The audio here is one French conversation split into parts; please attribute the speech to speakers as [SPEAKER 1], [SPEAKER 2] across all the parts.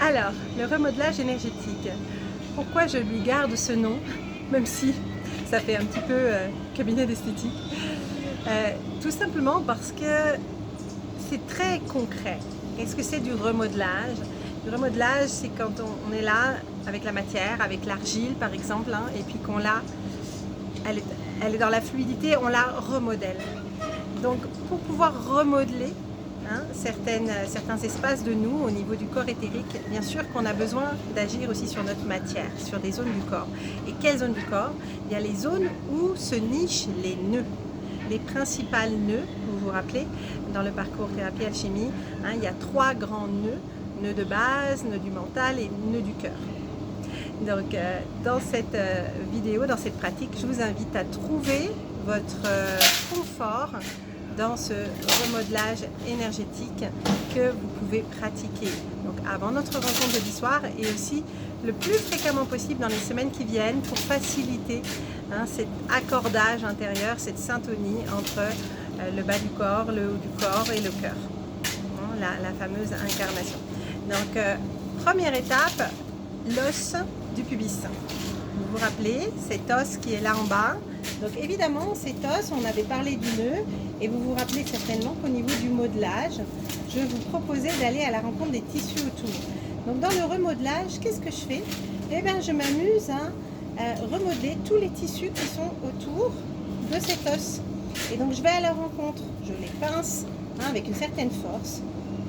[SPEAKER 1] Alors, le remodelage énergétique. Pourquoi je lui garde ce nom, même si ça fait un petit peu cabinet d'esthétique. Tout simplement parce que c'est très concret. Qu'est-ce que c'est du remodelage? Le remodelage, c'est quand on est là avec la matière, avec l'argile par exemple, hein, et puis qu'on l'a, elle est dans la fluidité, on la remodèle. Donc pour pouvoir remodeler certains espaces de nous au niveau du corps éthérique, bien sûr qu'on a besoin d'agir aussi sur notre matière, sur des zones du corps. Et quelles zones du corps? Il y a les zones où se nichent les nœuds. Les principales nœuds, vous vous rappelez, dans le parcours thérapie alchimie, il y a 3 grands nœuds, nœud de base, nœud du mental et nœud du cœur. Donc dans cette vidéo, dans cette pratique, je vous invite à trouver votre confort dans ce remodelage énergétique que vous pouvez pratiquer. Donc avant notre rencontre jeudi soir et aussi le plus fréquemment possible dans les semaines qui viennent pour faciliter cet accordage intérieur, cette syntonie entre le bas du corps, le haut du corps et le cœur. La fameuse incarnation. Donc première étape, l'os du pubis. Vous vous rappelez, cet os qui est là en bas. Donc évidemment, cet os, on avait parlé du nœud, et vous vous rappelez certainement qu'au niveau du modelage, je vous proposais d'aller à la rencontre des tissus autour. Donc dans le remodelage, qu'est-ce que je fais? Eh bien, je m'amuse à remodeler tous les tissus qui sont autour de cet os. Et donc je vais à leur rencontre, je les pince avec une certaine force.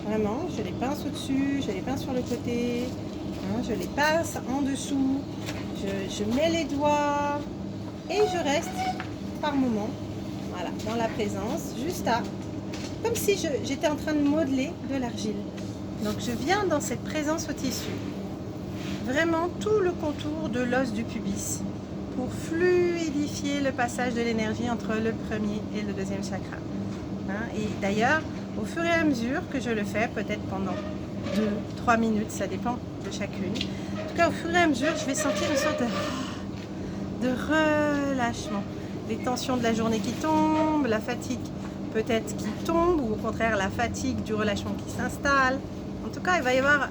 [SPEAKER 1] Vraiment, je les pince au-dessus, je les pince sur le côté, je les pince en dessous, je mets les doigts et je reste par moment, voilà, dans la présence, juste comme si j'étais en train de modeler de l'argile. Donc je viens dans cette présence au tissu, vraiment tout le contour de l'os du pubis pour fluidifier le passage de l'énergie entre le premier et le deuxième chakra. Et d'ailleurs, au fur et à mesure que je le fais, peut-être pendant 2-3 minutes, ça dépend de chacune. En tout cas, au fur et à mesure, je vais sentir une sorte de relâchement. Les tensions de la journée qui tombent, la fatigue peut-être qui tombe, ou au contraire la fatigue du relâchement qui s'installe. En tout cas, il va y avoir...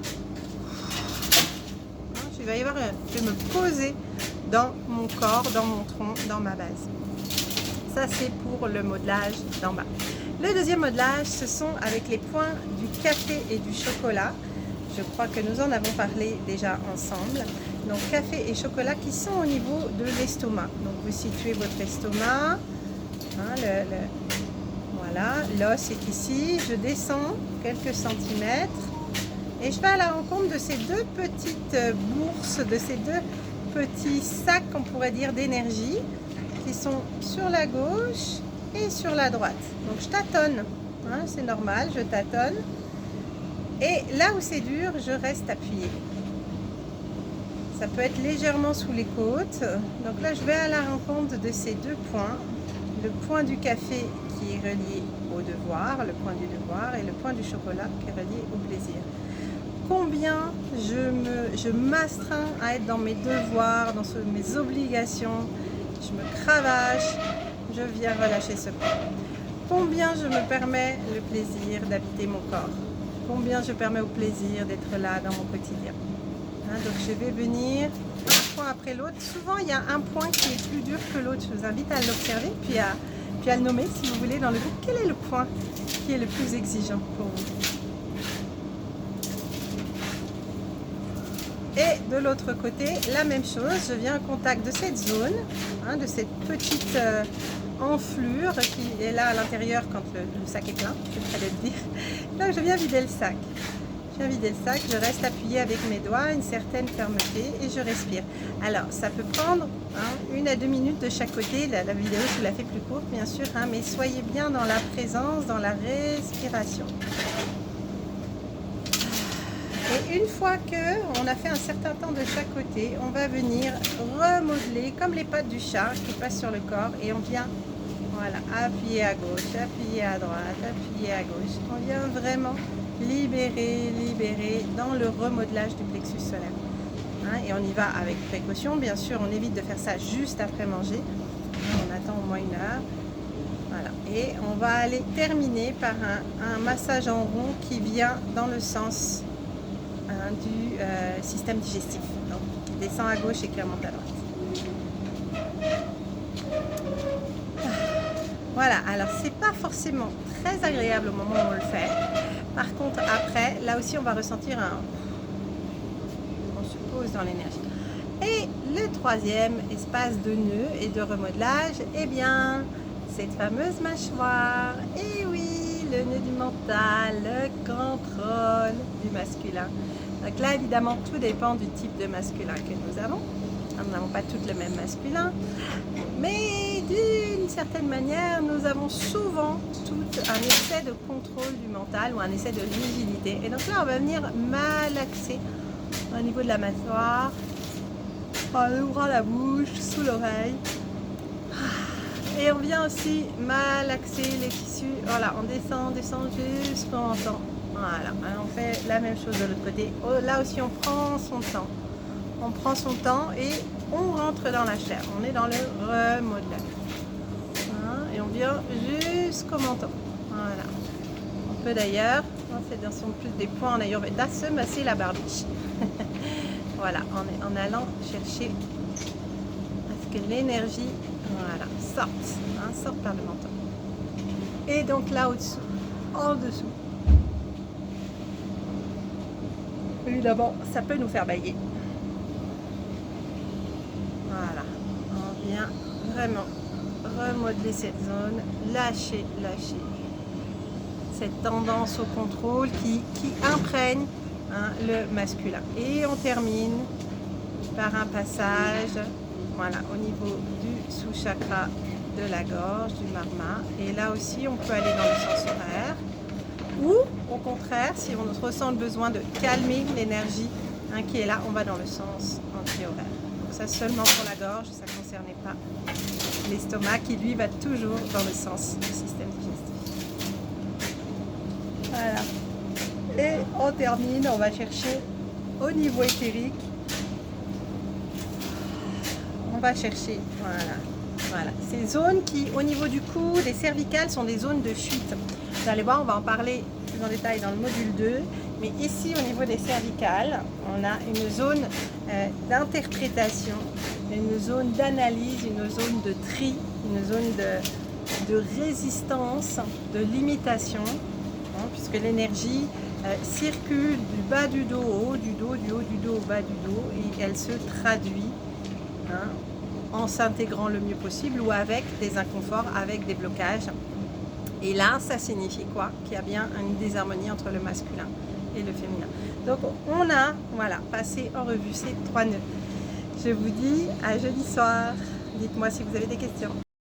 [SPEAKER 1] je vais me poser dans mon corps, dans mon tronc, dans ma base. Ça, c'est pour le modelage d'en bas. Le deuxième modelage, ce sont avec les points du café et du chocolat. Je crois que nous en avons parlé déjà ensemble. Donc café et chocolat qui sont au niveau de l'estomac. Donc vous situez votre estomac. Voilà, l'os est ici. Je descends quelques centimètres et je vais à la rencontre de ces deux petites bourses, de ces deux petits sacs, on pourrait dire, d'énergie qui sont sur la gauche et sur la droite. Donc je tâtonne, c'est normal, je tâtonne. Et là où c'est dur, je reste appuyée. Ça peut être légèrement sous les côtes. Donc là, je vais à la rencontre de ces deux points. Le point du café qui est relié au devoir, le point du devoir, et le point du chocolat qui est relié au plaisir. Combien je m'astreins à être dans mes devoirs, dans mes obligations. Je me cravache, je viens relâcher ce point. Combien je me permets le plaisir d'habiter mon corps. Combien je permets au plaisir d'être là dans mon quotidien. Donc je vais venir un point après l'autre. Souvent il y a un point qui est plus dur que l'autre. Je vous invite à l'observer puis à le nommer si vous voulez dans le groupe. Quel est le point qui est le plus exigeant pour vous? Et de l'autre côté, la même chose. Je viens en contact de cette zone, de cette petite enflure qui est là à l'intérieur quand le sac est plein, c'est le cas de le dire. Donc je viens vider le sac. Je viens vider le sac, je reste appuyée avec mes doigts, une certaine fermeté et je respire. Alors ça peut prendre 1 à 2 minutes de chaque côté. La vidéo je la fais plus courte bien sûr, mais soyez bien dans la présence, dans la respiration. Et une fois qu'on a fait un certain temps de chaque côté, on va venir remodeler comme les pattes du chat qui passent sur le corps et on vient appuyer à gauche, appuyer à droite, appuyer à gauche. On vient vraiment libérer dans le remodelage du plexus solaire. Et on y va avec précaution, bien sûr, on évite de faire ça juste après manger. On attend au moins 1 heure. Voilà. Et on va aller terminer par un massage en rond qui vient dans le sens hein, du système digestif. Donc, qui descend à gauche et qui remonte à droite. Voilà, alors c'est pas forcément très agréable au moment où on le fait. Par contre, après, là aussi, on va ressentir on se pose dans l'énergie. Et le troisième espace de nœud et de remodelage, eh bien, cette fameuse mâchoire. Et oui, le nœud du mental, le contrôle du masculin. Donc là, évidemment, tout dépend du type de masculin que nous avons. Nous n'avons pas toutes le même masculin, mais d'une certaine manière, nous avons souvent tout un essai de contrôle du mental ou un essai de rigidité. Et donc là, on va venir malaxer au niveau de la mâchoire, en ouvrant la bouche, sous l'oreille. Et on vient aussi malaxer les tissus. Voilà, on descend jusqu'au menton. Voilà, alors on fait la même chose de l'autre côté. Là aussi, on prend son temps. On prend son temps et on rentre dans la chair. On est dans le remodelage. Hein, et on vient jusqu'au menton. Voilà. On peut d'ailleurs, c'est dans son plus des points en Ayurveda, se masser la barbiche. Voilà, en allant chercher à ce que l'énergie sorte par le menton. Et donc là au-dessous, en dessous. Évidemment, ça peut nous faire bailler. Voilà, on vient vraiment remodeler cette zone, lâcher cette tendance au contrôle qui imprègne le masculin. Et on termine par un passage, voilà, au niveau du sous-chakra de la gorge, du marma. Et là aussi, on peut aller dans le sens horaire. Ou, au contraire, si on ressent le besoin de calmer l'énergie qui est là, on va dans le sens anti-horaire. Ça seulement pour la gorge, ça ne concernait pas l'estomac qui lui va toujours dans le sens du système digestif. Voilà. Et on termine, on va chercher au niveau éthérique. On va chercher, voilà, ces zones qui, au niveau du cou, des cervicales, sont des zones de fuite. Vous allez voir, on va en parler plus en détail dans le module 2. Mais ici, au niveau des cervicales, on a une zone d'interprétation, une zone d'analyse, une zone de tri, une zone de résistance, de limitation, hein, puisque l'énergie circule du bas du dos au haut, du haut du dos au bas du dos, et elle se traduit en s'intégrant le mieux possible ou avec des inconforts, avec des blocages. Et là, ça signifie quoi? Qu'il y a bien une désharmonie entre le masculin et le féminin. Donc on a passé en revue ces 3 nœuds. Je vous dis à jeudi soir. Dites-moi si vous avez des questions.